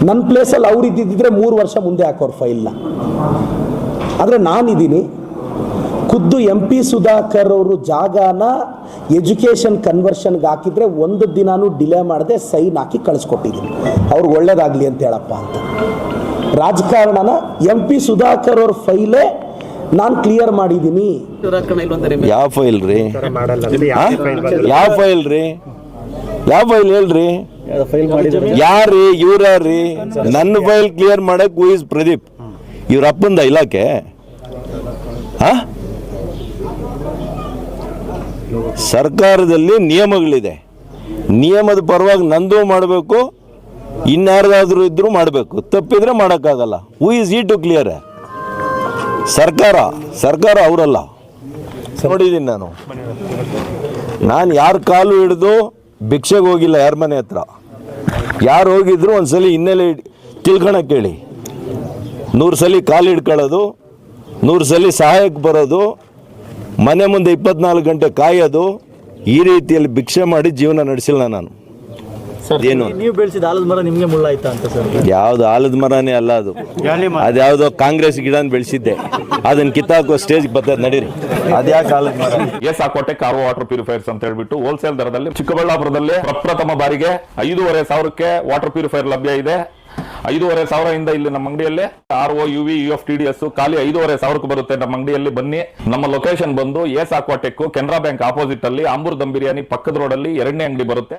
ನನ್ನ ಪ್ಲೇಸಲ್ಲಿ ಅವ್ರು ಇದ್ದಿದ್ದರೆ 3 ವರ್ಷ ಮುಂದೆ ಹಾಕೋರು ಫೈಲ್ನ. ಆದರೆ ನಾನಿದ್ದೀನಿ. ಖುದ್ದು MP ಸುಧಾಕರ್ ಅವರು ಜಾಗನ ಎಜುಕೇಷನ್ ಕನ್ವರ್ಷನ್ಗೆ ಹಾಕಿದರೆ 1 ದಿನಾನೂ ಡಿಲೇ ಮಾಡದೆ ಸೈನ್ ಹಾಕಿ ಕಳಿಸ್ಕೊಟ್ಟಿದ್ದೀನಿ. ಅವ್ರಿಗೆ ಒಳ್ಳೇದಾಗಲಿ ಅಂತ ಹೇಳಪ್ಪ ಅಂತ. ರಾಜಕಾರಣನ MP ಸುಧಾಕರ್ ಅವ್ರ ಫೈಲೇ ನಾನು ಕ್ಲಿಯರ್ ಮಾಡಿದ್ದೀನಿ. ಯಾವ ಫೈಲ್ ರೀ? ಯಾವ ಫೈಲ್ ರೀ? ಯಾವ ಫೈಲ್ ಹೇಳ್ರಿ? ಯಾರ್ರಿ? ಇವ್ರ್ಯಾರ್ರಿ? ನನ್ನ ಫೈಲ್ ಕ್ಲಿಯರ್ ಮಾಡಕ್ ಹೂ ಇಸ್ ಪ್ರದೀಪ್? ಇವ್ರ ಅಪ್ಪಂದ ಇಲಾಖೆ? ಸರ್ಕಾರದಲ್ಲಿ ನಿಯಮಗಳಿದೆ. ನಿಯಮದ ಪರವಾಗಿ ನಂದು ಮಾಡಬೇಕು, ಇನ್ಯಾರ್ದಾದ್ರೂ ಇದ್ರೂ ಮಾಡಬೇಕು. ತಪ್ಪಿದ್ರೆ ಮಾಡೋಕ್ಕಾಗಲ್ಲ. ಹೂ ಇಸ್ ಈ ಟು ಕ್ಲಿಯರ್? ಸರ್ಕಾರ ಅವರಲ್ಲ. ನೋಡಿದ್ದೀನಿ ನಾನು ಯಾರ ಕಾಲು ಹಿಡಿದು ಭಿಕ್ಷೆಗೆ ಹೋಗಿಲ್ಲ. ಯಾರ ಮನೆ ಹತ್ರ ಯಾರು ಹೋಗಿದ್ರು ಒಂದ್ಸಲಿ ಹಿನ್ನೆಲೆ ತಿಳ್ಕೊಳಕ್ಕೆ ಹೇಳಿ. 100 ಸಲ ಕಾಲು ಹಿಡ್ಕೊಳ್ಳೋದು, 100 ಸಲ ಸಹಾಯಕ್ಕೆ ಬರೋದು, ಮನೆ ಮುಂದೆ 24 ಗಂಟೆ ಕಾಯೋದು, ಈ ರೀತಿಯಲ್ಲಿ ಭಿಕ್ಷೆ ಮಾಡಿ ಜೀವನ ನಡೆಸಿಲ್ಲ ನಾನು. ಏನು ನೀವು ಬೆಳೆಸಿದ ಆಲದ ಮರ ನಿಮಗೆ ಮುಳ್ಳಾಯ್ತಾ ಅಂತ ಸರ್? ಯಾವ್ದು ಆಲದ ಮರನೇ ಅಲ್ಲ ಅದು. ಅದ್ಯಾವುದೋ ಕಾಂಗ್ರೆಸ್ ಗಿಡನ ಬೆಳೆಸಿದ್ದೆ. ಅದನ್ನ ಕಿತ್ತಾಕೋ ಸ್ಟೇಜ್ಗೆ ಬರ್ತದೆ, ನಡೀರಿ. ಅದ್ಯಾಕೆ ಆಲದ ಮರ? ಸಾಕೋಟೆ ಕಾರ್ವೋ ವಾಟರ್ ಪ್ಯೂರಿಫೈರ್ಸ್ ಅಂತ ಹೇಳ್ಬಿಟ್ಟು ಹೋಲ್ಸೇಲ್ ದರದಲ್ಲಿ ಚಿಕ್ಕಬಳ್ಳಾಪುರದಲ್ಲಿ ಪ್ರಪ್ರಥಮ ಬಾರಿಗೆ 5,500ಕ್ಕೆ ವಾಟರ್ ಪ್ಯೂರಿಫೈರ್ ಲಭ್ಯ ಇದೆ. 5,500 ಇಲ್ಲಿ ನಮ್ಮ ಅಂಗಡಿಯಲ್ಲಿ RO UV UF TDS ಖಾಲಿ 5,500 ಬರುತ್ತೆ. ನಮ್ಮ ಅಂಗಡಿಯಲ್ಲಿ ಬನ್ನಿ. ನಮ್ಮ ಲೊಕೇಶನ್ ಬಂದು ಎಸ್ ಅಕ್ವಾಟೆಕ್ ಕೆನರಾ ಬ್ಯಾಂಕ್ ಆಪೋಸಿಟ್ ಅಲ್ಲಿ ಆಂಬೂರ್ ದಮ್ ಬಿರಿಯಾನಿ ಪಕ್ಕದ ರೋಡ್ ಅಲ್ಲಿ 2ನೇ ಅಂಗಡಿ ಬರುತ್ತೆ.